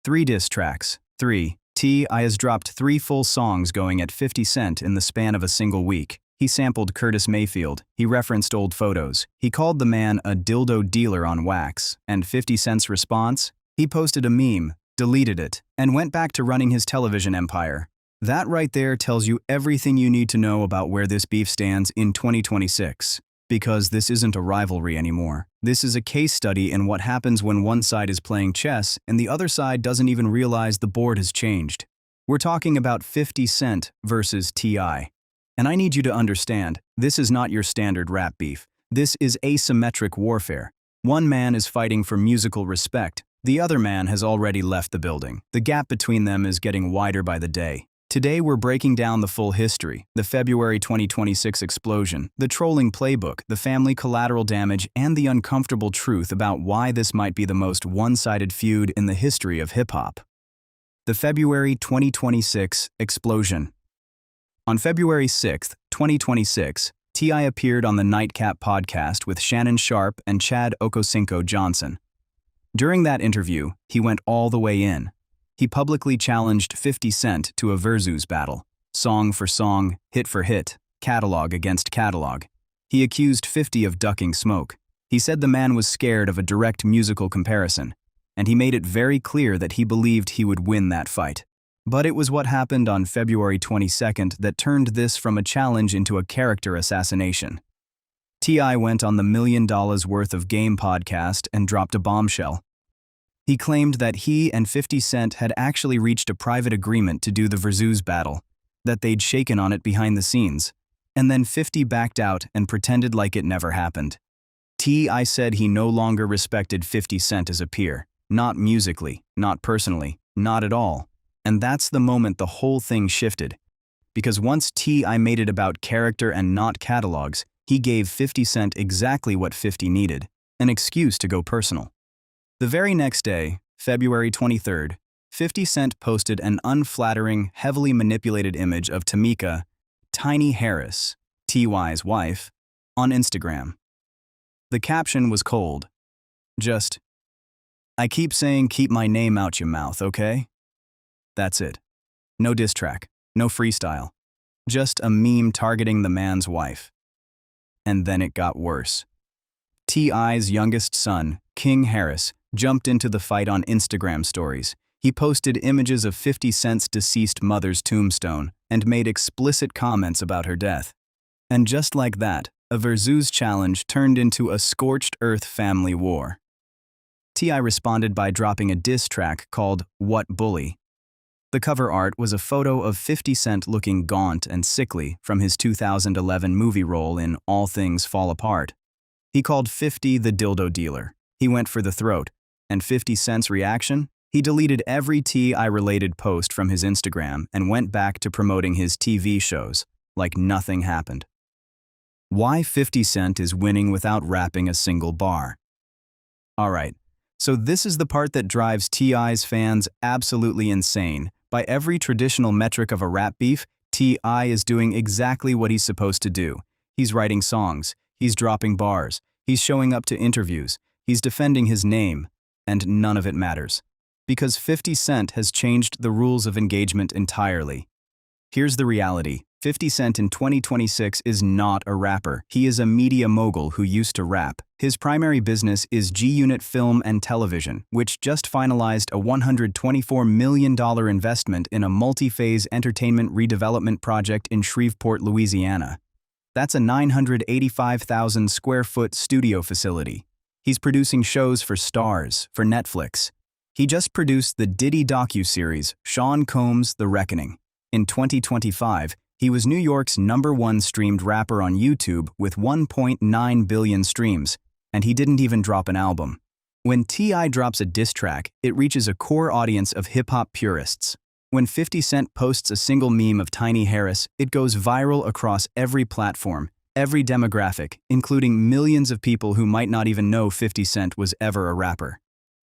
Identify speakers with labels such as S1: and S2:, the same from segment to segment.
S1: 3 diss tracks. 3. T.I. has dropped 3 full songs going at 50 Cent in the span of a single week. He sampled Curtis Mayfield, he referenced old photos, he called the man a dildo dealer on wax, and 50 Cent's response? He posted a meme, deleted it, and went back to running his television empire. That right there tells you everything you need to know about where this beef stands in 2026. Because this isn't a rivalry anymore. This is a case study in what happens when one side is playing chess and the other side doesn't even realize the board has changed. We're talking about 50 Cent versus T.I. And I need you to understand, this is not your standard rap beef. This is asymmetric warfare. One man is fighting for musical respect. The other man has already left the building. The gap between them is getting wider by the day. Today we're breaking down the full history, the February 2026 explosion, the Trolling Playbook, the family collateral damage, and the uncomfortable truth about why this might be the most one-sided feud in the history of hip-hop. The February 2026 explosion. On February 6, 2026, T.I. appeared on the Nightcap podcast with Shannon Sharpe and Chad Okosinko Johnson. During that interview, he went all the way in. He publicly challenged 50 Cent to a Verzuz battle, song for song, hit for hit, catalog against catalog. He accused 50 of ducking smoke. He said the man was scared of a direct musical comparison, and he made it very clear that he believed he would win that fight. But it was what happened on February 22nd that turned this from a challenge into a character assassination. T.I. went on the $1 Million Worth of Game podcast and dropped a bombshell. He claimed that he and 50 Cent had actually reached a private agreement to do the Verzuz battle, that they'd shaken on it behind the scenes, and then 50 backed out and pretended like it never happened. T.I. said he no longer respected 50 Cent as a peer, not musically, not personally, not at all. And that's the moment the whole thing shifted. Because once T.I. made it about character and not catalogs, he gave 50 Cent exactly what 50 needed, an excuse to go personal. The very next day, February 23rd, 50 Cent posted an unflattering, heavily manipulated image of Tamika, Tiny Harris, T.Y.'s wife, on Instagram. The caption was cold. Just, "I keep saying keep my name out your mouth, okay?" That's it. No diss track, no freestyle. Just a meme targeting the man's wife. And then it got worse. T.I.'s youngest son, King Harris, jumped into the fight on Instagram stories. He posted images of 50 Cent's deceased mother's tombstone and made explicit comments about her death. And just like that, a Verzuz challenge turned into a scorched earth family war. T.I. responded by dropping a diss track called What Bully. The cover art was a photo of 50 Cent looking gaunt and sickly from his 2011 movie role in All Things Fall Apart. He called 50 the dildo dealer. He went for the throat. And 50 Cent's reaction? He deleted every T.I.-related post from his Instagram and went back to promoting his TV shows, like nothing happened. Why 50 Cent is winning without rapping a single bar. Alright, so this is the part that drives T.I.'s fans absolutely insane. By every traditional metric of a rap beef, T.I. is doing exactly what he's supposed to do. He's writing songs, he's dropping bars, he's showing up to interviews, he's defending his name, and none of it matters. Because 50 Cent has changed the rules of engagement entirely. Here's the reality. 50 Cent in 2026 is not a rapper. He is a media mogul who used to rap. His primary business is G-Unit Film and Television, which just finalized a $124 million investment in a multi-phase entertainment redevelopment project in Shreveport, Louisiana. That's a 985,000 square foot studio facility. He's producing shows for Starz, for Netflix. He just produced the Diddy docuseries, Sean Combs' The Reckoning. In 2025, he was New York's #1 streamed rapper on YouTube with 1.9 billion streams, and he didn't even drop an album. When T.I. drops a diss track, it reaches a core audience of hip-hop purists. When 50 Cent posts a single meme of Tiny Harris, it goes viral across every platform, every demographic, including millions of people who might not even know 50 Cent was ever a rapper.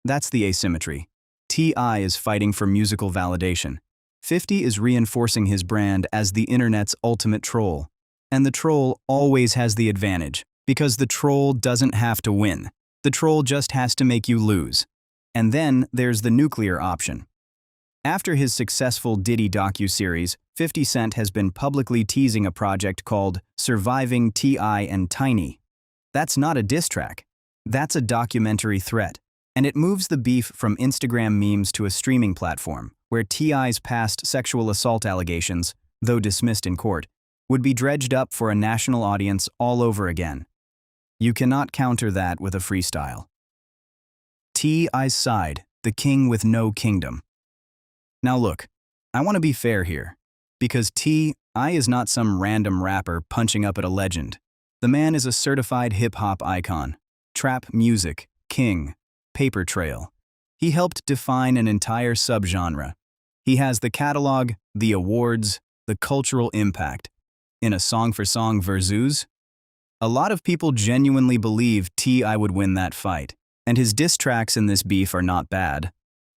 S1: That's the asymmetry. T.I. is fighting for musical validation. 50 is reinforcing his brand as the internet's ultimate troll. And the troll always has the advantage, because the troll doesn't have to win. The troll just has to make you lose. And then there's the nuclear option. After his successful Diddy docuseries, 50 Cent has been publicly teasing a project called Surviving T.I. and Tiny. That's not a diss track. That's a documentary threat. And it moves the beef from Instagram memes to a streaming platform, where T.I.'s past sexual assault allegations, though dismissed in court, would be dredged up for a national audience all over again. You cannot counter that with a freestyle. T.I.'s side, the king with no kingdom. Now look, I want to be fair here, because T.I. is not some random rapper punching up at a legend. The man is a certified hip-hop icon, trap music, king, paper trail. He helped define an entire subgenre. He has the catalog, the awards, the cultural impact. In a song-for-song Verzuz, a lot of people genuinely believe T.I. would win that fight, and his diss tracks in this beef are not bad.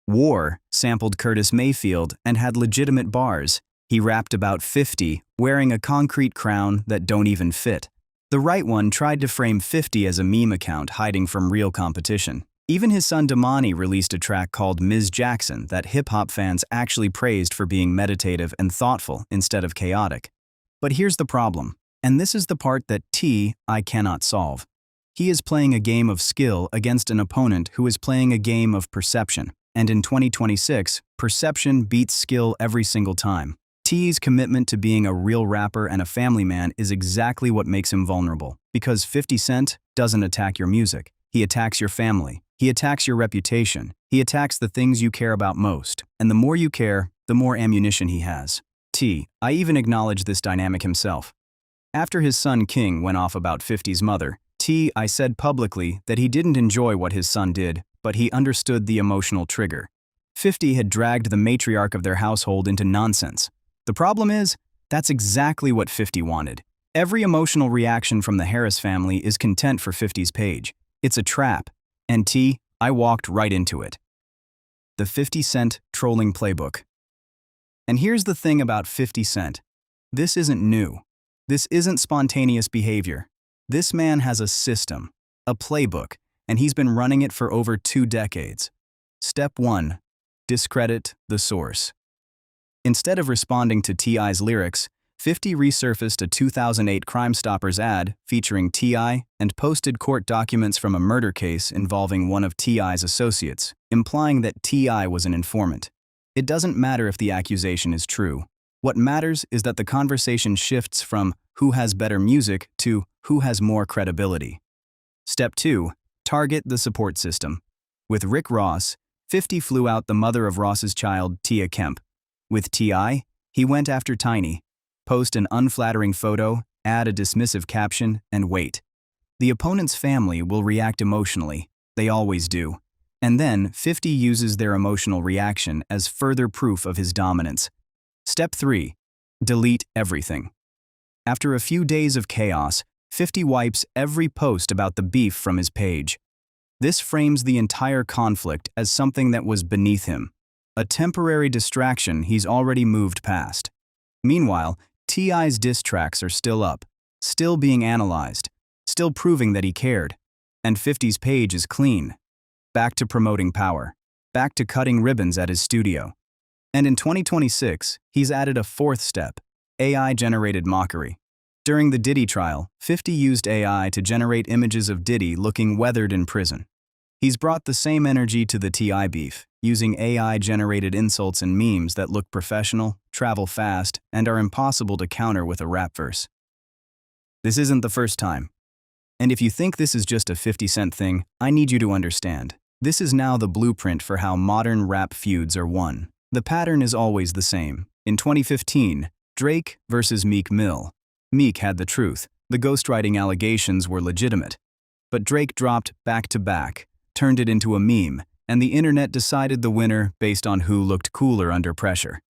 S1: War sampled Curtis Mayfield and had legitimate bars. He rapped about 50, wearing a concrete crown that don't even fit. The right one tried to frame 50 as a meme account hiding from real competition. Even his son Damani released a track called Ms. Jackson that hip-hop fans actually praised for being meditative and thoughtful instead of chaotic. But here's the problem, and this is the part that T.I. cannot solve. He is playing a game of skill against an opponent who is playing a game of perception. And in 2026, perception beats skill every single time. T's commitment to being a real rapper and a family man is exactly what makes him vulnerable. Because 50 Cent doesn't attack your music. He attacks your family. He attacks your reputation. He attacks the things you care about most. And the more you care, the more ammunition he has. T.I. even acknowledged this dynamic himself. After his son King went off about 50's mother, T.I. said publicly that he didn't enjoy what his son did, but he understood the emotional trigger. 50 had dragged the matriarch of their household into nonsense. The problem is, that's exactly what 50 wanted. Every emotional reaction from the Harris family is content for 50's page. It's a trap, and T.I. walked right into it. The 50 Cent Trolling Playbook. And here's the thing about 50 Cent. This isn't new. This isn't spontaneous behavior. This man has a system, a playbook, and he's been running it for over 2 decades. Step 1. Discredit the source. Instead of responding to T.I.'s lyrics, 50 resurfaced a 2008 Crime Stoppers ad featuring T.I. and posted court documents from a murder case involving one of T.I.'s associates, implying that T.I. was an informant. It doesn't matter if the accusation is true. What matters is that the conversation shifts from who has better music to who has more credibility. Step 2. Target the support system. With Rick Ross, 50 flew out the mother of Ross's child, Tia Kemp. With T.I., he went after Tiny. Post an unflattering photo, add a dismissive caption, and wait. The opponent's family will react emotionally. They always do. And then 50 uses their emotional reaction as further proof of his dominance. Step 3. Delete everything. After a few days of chaos, 50 wipes every post about the beef from his page. This frames the entire conflict as something that was beneath him, a temporary distraction he's already moved past. Meanwhile, T.I.'s diss tracks are still up, still being analyzed, still proving that he cared. And 50's page is clean. Back to promoting power, back to cutting ribbons at his studio. And in 2026, he's added a 4th step, AI-generated mockery. During the Diddy trial, 50 used AI to generate images of Diddy looking weathered in prison. He's brought the same energy to the T.I. beef, using AI-generated insults and memes that look professional, travel fast, and are impossible to counter with a rap verse. This isn't the first time. And if you think this is just a 50 Cent thing, I need you to understand. This is now the blueprint for how modern rap feuds are won. The pattern is always the same. In 2015, Drake versus Meek Mill. Meek had the truth. The ghostwriting allegations were legitimate. But Drake dropped back-to-back, turned it into a meme, and the internet decided the winner based on who looked cooler under pressure.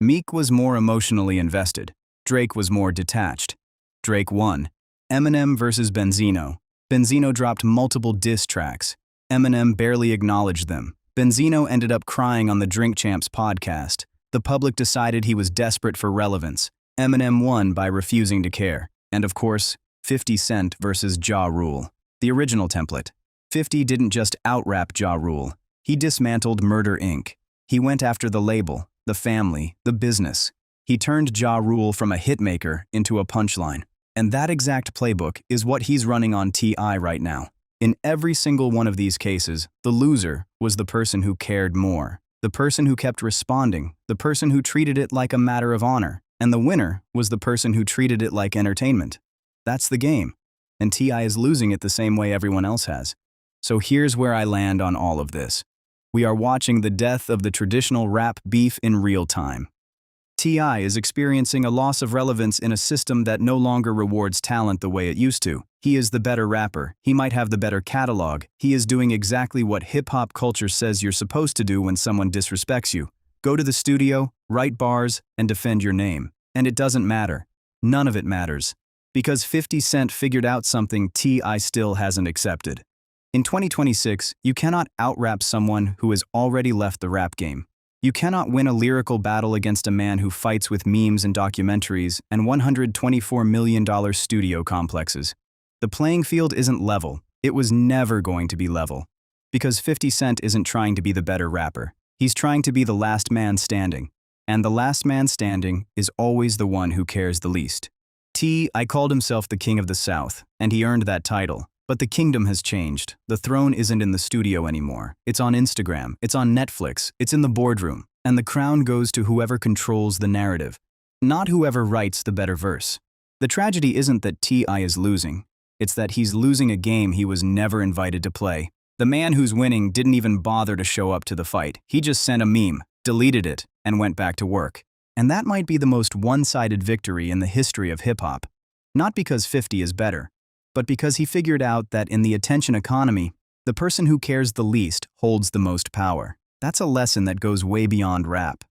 S1: Meek was more emotionally invested. Drake was more detached. Drake won. Eminem versus Benzino. Benzino dropped multiple diss tracks. Eminem barely acknowledged them. Benzino ended up crying on the Drink Champs podcast. The public decided he was desperate for relevance. Eminem won by refusing to care. And of course, 50 Cent versus Ja Rule. The original template. 50 didn't just out-rap Ja Rule. He dismantled Murder Inc. He went after the label, the family, the business. He turned Ja Rule from a hitmaker into a punchline. And that exact playbook is what he's running on T.I. right now. In every single one of these cases, the loser was the person who cared more, the person who kept responding, the person who treated it like a matter of honor, and the winner was the person who treated it like entertainment. That's the game, and T.I. is losing it the same way everyone else has. So here's where I land on all of this. We are watching the death of the traditional rap beef in real time. T.I. is experiencing a loss of relevance in a system that no longer rewards talent the way it used to. He is the better rapper. He might have the better catalog. He is doing exactly what hip-hop culture says you're supposed to do when someone disrespects you. Go to the studio, write bars, and defend your name. And it doesn't matter. None of it matters. Because 50 Cent figured out something T.I. still hasn't accepted. In 2026, you cannot out-rap someone who has already left the rap game. You cannot win a lyrical battle against a man who fights with memes and documentaries and $124 million studio complexes. The playing field isn't level. It was never going to be level. Because 50 Cent isn't trying to be the better rapper. He's trying to be the last man standing. And the last man standing is always the one who cares the least. T.I. called himself the King of the South, and he earned that title. But the kingdom has changed. The throne isn't in the studio anymore. It's on Instagram, it's on Netflix, it's in the boardroom, and the crown goes to whoever controls the narrative, not whoever writes the better verse. The tragedy isn't that T.I. is losing, it's that he's losing a game he was never invited to play. The man who's winning didn't even bother to show up to the fight. He just sent a meme, deleted it, and went back to work. And that might be the most one-sided victory in the history of hip-hop. Not because 50 is better, but because he figured out that in the attention economy, the person who cares the least holds the most power. That's a lesson that goes way beyond rap.